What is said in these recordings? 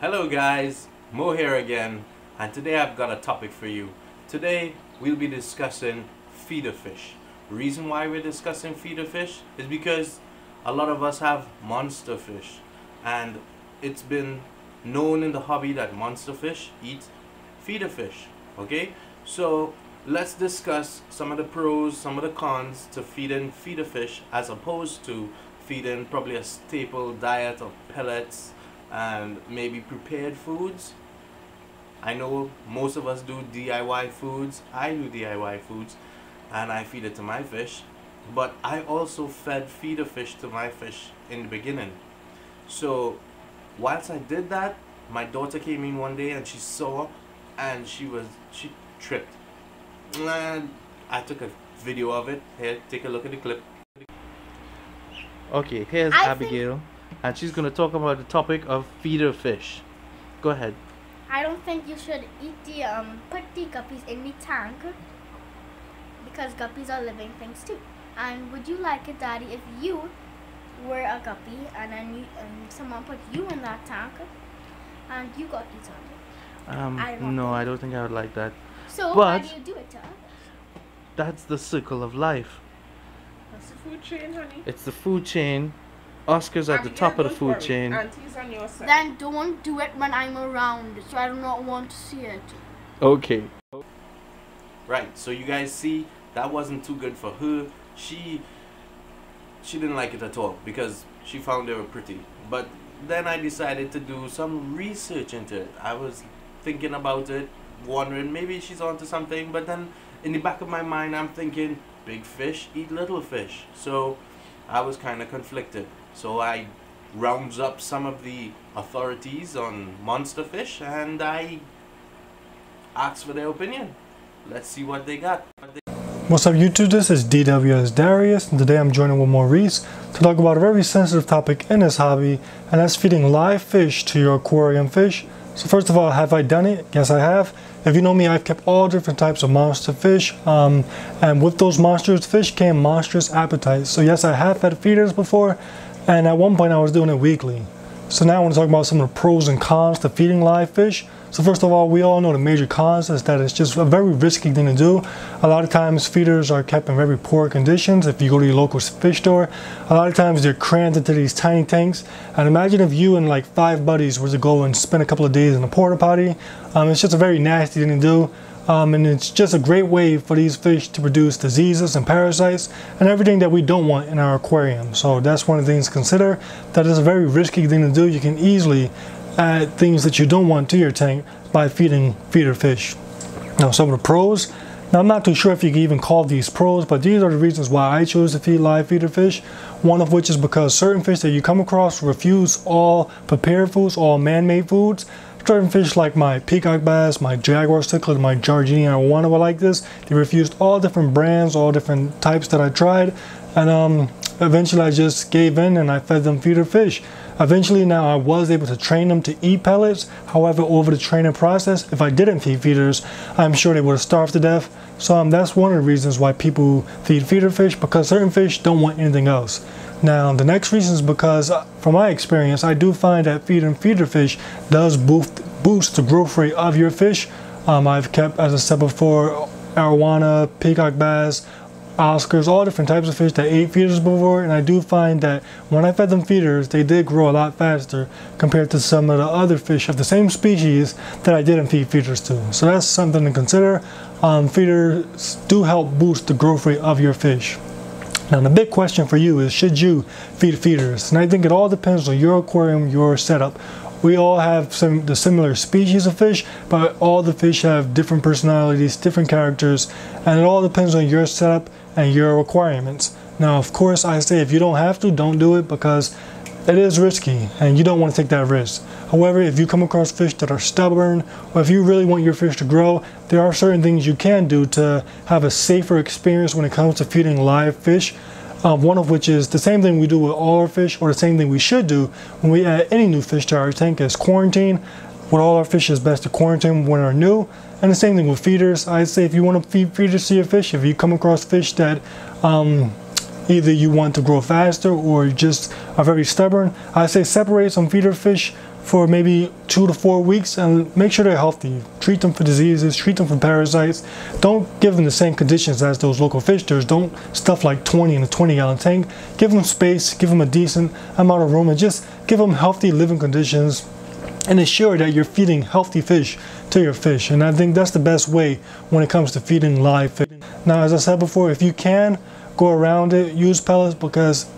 Hello guys, Mo here again, and today I've got a topic for you. Today we'll be discussing feeder fish. The reason why we're discussing feeder fish is because a lot of us have monster fish, and it's been known in the hobby that monster fish eat feeder fish. Okay, so let's discuss some of the pros, some of the cons to feeding feeder fish as opposed to feeding probably a staple diet of pellets and maybe prepared foods. I know most of us do DIY foods. I do DIY foods and I feed it to my fish, but I also fed feeder fish to my fish in the beginning. So whilst I did that, my daughter came in one day and she saw, and she tripped, and I took a video of it. Here, take a look at the clip. Okay, here's Abigail, and she's going to talk about the topic of feeder fish. Go ahead. I don't think you should eat put the guppies in the tank, because guppies are living things too. And would you like it, Daddy, if you were a guppy and then someone put you in that tank and you got eaten? No, I don't think I would like that. So why do you do it to others? That's the circle of life. That's the food chain, honey. It's the food chain. Oscar's at the top of the food chain. Auntie's on your side. Then don't do it when I'm around, so I do not want to see it. Okay. Right, so you guys see, that wasn't too good for her. She didn't like it at all because she found they were pretty. But then I decided to do some research into it. I was thinking about it, wondering maybe she's onto something, but then in the back of my mind I'm thinking big fish eat little fish. So I was kind of conflicted. So I rounds up some of the authorities on monster fish and I asked for their opinion. Let's see what they got. What's up YouTube, this is DWS Darius, and today I'm joining with Maurice to talk about a very sensitive topic in this hobby, and that's feeding live fish to your aquarium fish. So first of all, have I done it? Yes, I have. If you know me, I've kept all different types of monster fish, and with those monstrous fish came monstrous appetites. So yes, I have fed feeders before, and at one point I was doing it weekly. So now I want to talk about some of the pros and cons to feeding live fish. So first of all, we all know the major cons is that it's just a very risky thing to do. A lot of times feeders are kept in very poor conditions. If you go to your local fish store, a lot of times they're crammed into these tiny tanks. And imagine if you and like 5 buddies were to go and spend a couple of days in a porta potty. It's just a very nasty thing to do. And it's just a great way for these fish to produce diseases and parasites and everything that we don't want in our aquarium. So that's one of the things to consider. That is a very risky thing to do. You can easily add things that you don't want to your tank by feeding feeder fish. Now some of the pros. Now I'm not too sure if you can even call these pros, but these are the reasons why I chose to feed live feeder fish. One of which is because certain fish that you come across refuse all prepared foods, all man-made foods. Certain fish like my peacock bass, my jaguar cichlid, my Giardini arowana were like this. They refused all different brands, all different types that I tried, and eventually I just gave in and I fed them feeder fish. Eventually now I was able to train them to eat pellets. However, over the training process, if I didn't feed feeders, I'm sure they would have starved to death. So that's one of the reasons why people feed feeder fish, because certain fish don't want anything else. Now the next reason is because from my experience, I do find that feeding feeder fish does boost the growth rate of your fish. I've kept, as I said before, arowana, peacock bass, Oscars, all different types of fish that ate feeders before, and I do find that when I fed them feeders, they did grow a lot faster compared to some of the other fish of the same species that I didn't feed feeders to. So that's something to consider. Feeders do help boost the growth rate of your fish. Now the big question for you is, should you feed feeders? And I think it all depends on your aquarium, your setup. We all have the similar species of fish, but all the fish have different personalities, different characters, and it all depends on your setup and your requirements. Now of course I say if you don't have to, don't do it, because it is risky and you don't want to take that risk. However, if you come across fish that are stubborn, or if you really want your fish to grow, there are certain things you can do to have a safer experience when it comes to feeding live fish. One of which is the same thing we do with all our fish, or the same thing we should do when we add any new fish to our tank, is quarantine. With all our fish, it's best to quarantine when they're new. And the same thing with feeders. I'd say if you want to feed feeders to your fish, if you come across fish that either you want to grow faster or just are very stubborn, I say separate some feeder fish for maybe 2 to 4 weeks and make sure they're healthy. Treat them for diseases, treat them for parasites. Don't give them the same conditions as those local fish stores. Don't stuff like 20 in a 20-gallon tank. Give them space, give them a decent amount of room, and just give them healthy living conditions and ensure that you're feeding healthy fish to your fish. And I think that's the best way when it comes to feeding live fish. Now, as I said before, if you can go around it, use pellets because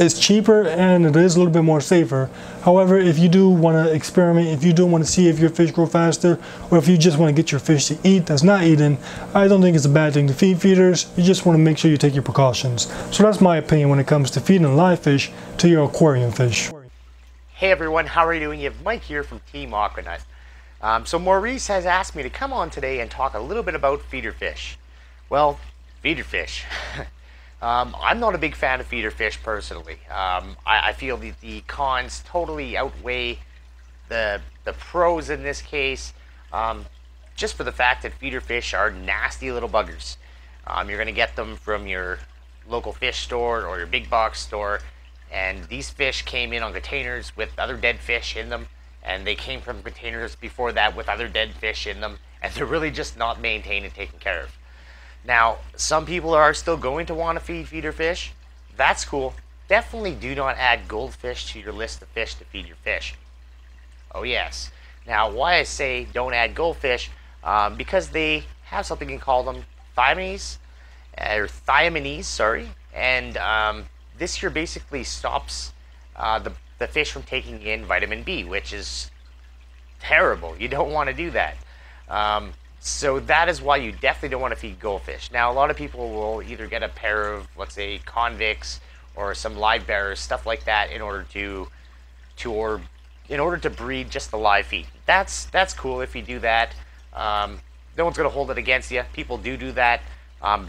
it's cheaper and it is a little bit more safer. However, if you do want to experiment, if you do want to see if your fish grow faster, or if you just want to get your fish to eat that's not eaten, I don't think it's a bad thing to feed feeders. You just want to make sure you take your precautions. So that's my opinion when it comes to feeding live fish to your aquarium fish. Hey everyone, how are you doing? You have Mike here from Team Aquanut. So Maurice has asked me to come on today and talk a little bit about feeder fish. Well, feeder fish. I'm not a big fan of feeder fish personally. I feel that the cons totally outweigh the pros in this case, just for the fact that feeder fish are nasty little buggers. You're going to get them from your local fish store or your big box store, and these fish came in on containers with other dead fish in them, and they came from containers before that with other dead fish in them, and they're really just not maintained and taken care of. Now, some people are still going to want to feed feeder fish. That's cool. Definitely do not add goldfish to your list of fish to feed your fish. Oh yes. Now, why I say don't add goldfish, because they have something you call them thiamines, sorry, and this here basically stops the fish from taking in vitamin B, which is terrible. You don't want to do that. So that is why you definitely don't want to feed goldfish. Now, a lot of people will either get a pair of, let's say, convicts or some live bearers, stuff like that, in order to breed just the live feed. That's cool if you do that. No one's going to hold it against you. People do that.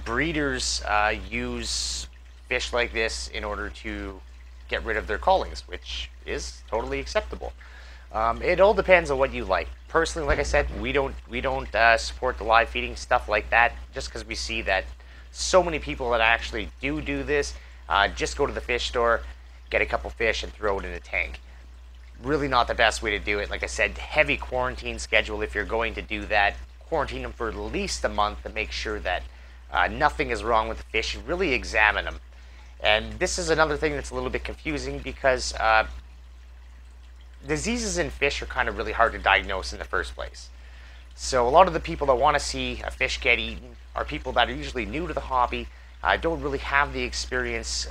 Breeders use fish like this in order to get rid of their callings, which is totally acceptable. It all depends on what you like. Personally, like I said, we don't support the live feeding stuff like that, just because we see that so many people that actually do this just go to the fish store, get a couple fish, and throw it in a tank. Really not the best way to do it. Like I said, heavy quarantine schedule if you're going to do that. Quarantine them for at least a month to make sure that nothing is wrong with the fish. Really examine them. And this is another thing that's a little bit confusing because diseases in fish are kind of really hard to diagnose in the first place. So a lot of the people that want to see a fish get eaten are people that are usually new to the hobby, don't really have the experience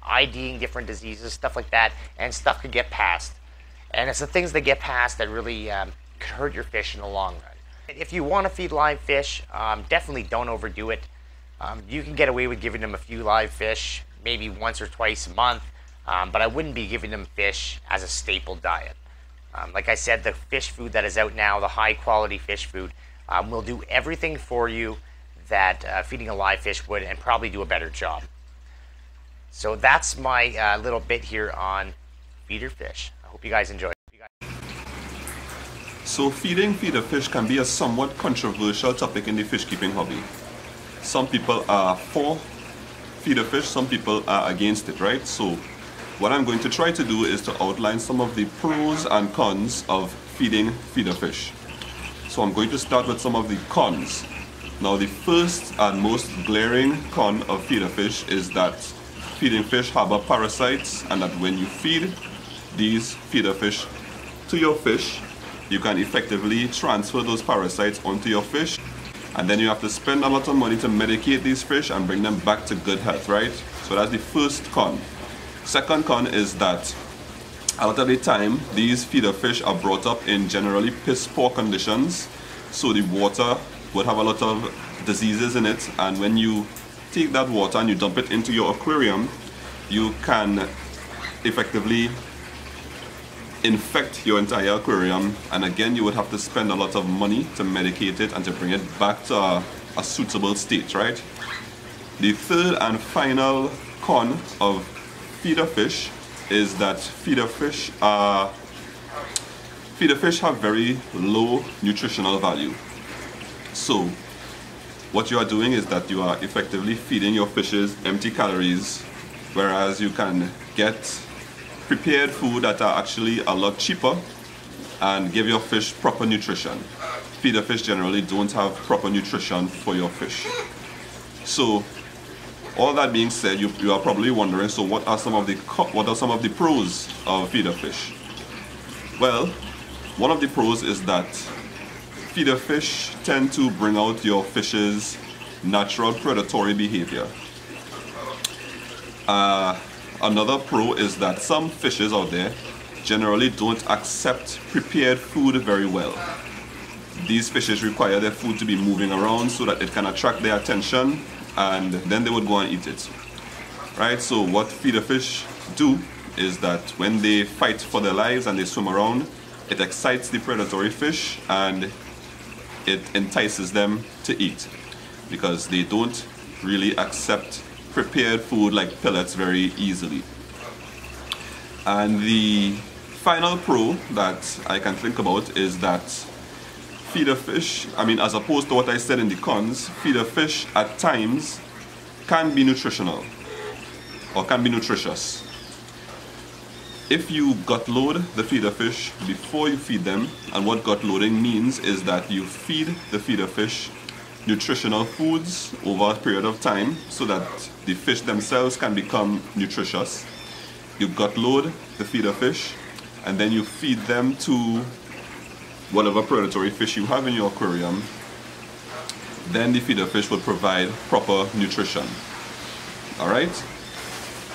IDing different diseases, stuff like that, and stuff could get passed. And it's the things that get passed that really could hurt your fish in the long run. If you want to feed live fish, definitely don't overdo it. You can get away with giving them a few live fish, maybe once or twice a month, but I wouldn't be giving them fish as a staple diet. Like I said, the fish food that is out now, the high quality fish food, will do everything for you that feeding a live fish would, and probably do a better job. So that's my little bit here on feeder fish. I hope you guys enjoy. So feeding feeder fish can be a somewhat controversial topic in the fish keeping hobby. Some people are for feeder fish, some people are against it, right? So what I'm going to try to do is to outline some of the pros and cons of feeding feeder fish. So I'm going to start with some of the cons. Now the first and most glaring con of feeder fish is that feeding fish harbor parasites, and that when you feed these feeder fish to your fish, you can effectively transfer those parasites onto your fish, and then you have to spend a lot of money to medicate these fish and bring them back to good health, right? So that's the first con. Second con is that a lot of the time these feeder fish are brought up in generally piss poor conditions, so the water would have a lot of diseases in it, and when you take that water and you dump it into your aquarium, you can effectively infect your entire aquarium, and again you would have to spend a lot of money to medicate it and to bring it back to a suitable state, right? The third and final con of feeder fish is that feeder fish have very low nutritional value. So what you are doing is that you are effectively feeding your fishes empty calories, whereas you can get prepared food that are actually a lot cheaper and give your fish proper nutrition. Feeder fish generally don't have proper nutrition for your fish. So all that being said, you are probably wondering, so what are some of the pros of feeder fish? Well, one of the pros is that feeder fish tend to bring out your fish's natural predatory behavior. Another pro is that some fishes out there generally don't accept prepared food very well. These fishes require their food to be moving around so that it can attract their attention, and then they would go and eat it. Right? So what feeder fish do is that when they fight for their lives and they swim around, it excites the predatory fish and it entices them to eat, because they don't really accept prepared food like pellets very easily. And the final pro that I can think about is that feeder fish, as opposed to what I said in the cons, feeder fish at times can be nutritional or can be nutritious. If you gut load the feeder fish before you feed them, and what gut loading means is that you feed the feeder fish nutritional foods over a period of time so that the fish themselves can become nutritious. You gut load the feeder fish and then you feed them to whatever predatory fish you have in your aquarium. Then the feeder fish will provide proper nutrition. Alright?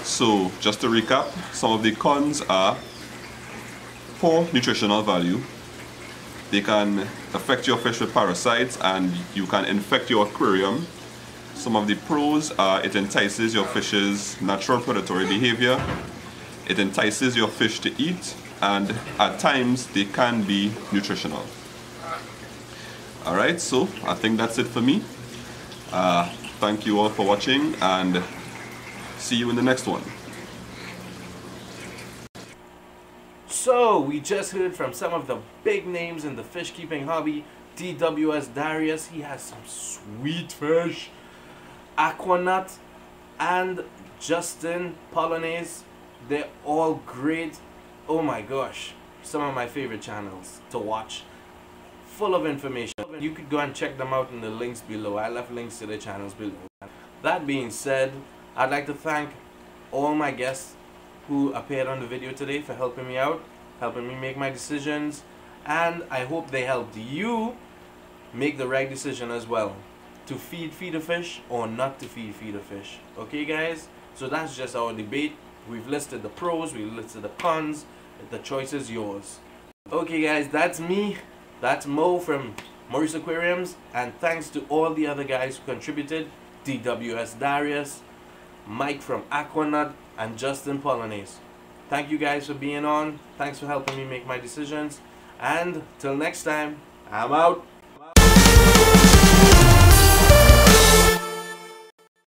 So just to recap, some of the cons are poor nutritional value. They can affect your fish with parasites and you can infect your aquarium. Some of the pros are it entices your fish's natural predatory behavior. It entices your fish to eat, and at times they can be nutritional. Alright, so I think that's it for me. Thank you all for watching and see you in the next one. So we just heard from some of the big names in the fish keeping hobby. DWS Darius, he has some sweet fish. Aquanut and Justin Polonaise, they're all great. Oh my gosh, some of my favorite channels to watch, full of information. You could go and check them out in the links below. I left links to their channels below. That being said, I'd like to thank all my guests who appeared on the video today for helping me out, helping me make my decisions, and I hope they helped you make the right decision as well, to feed feeder fish or not to feed feeder fish. Okay guys, so that's just our debate. We've listed the pros, we've listed the cons. The choice is yours. Okay guys, that's me. That's Mo from Maurice Aquariums, and thanks to all the other guys who contributed. DWS Darius, Mike from Aquanut, and Justin Polonaise. Thank you guys for being on. Thanks for helping me make my decisions. And till next time, I'm out.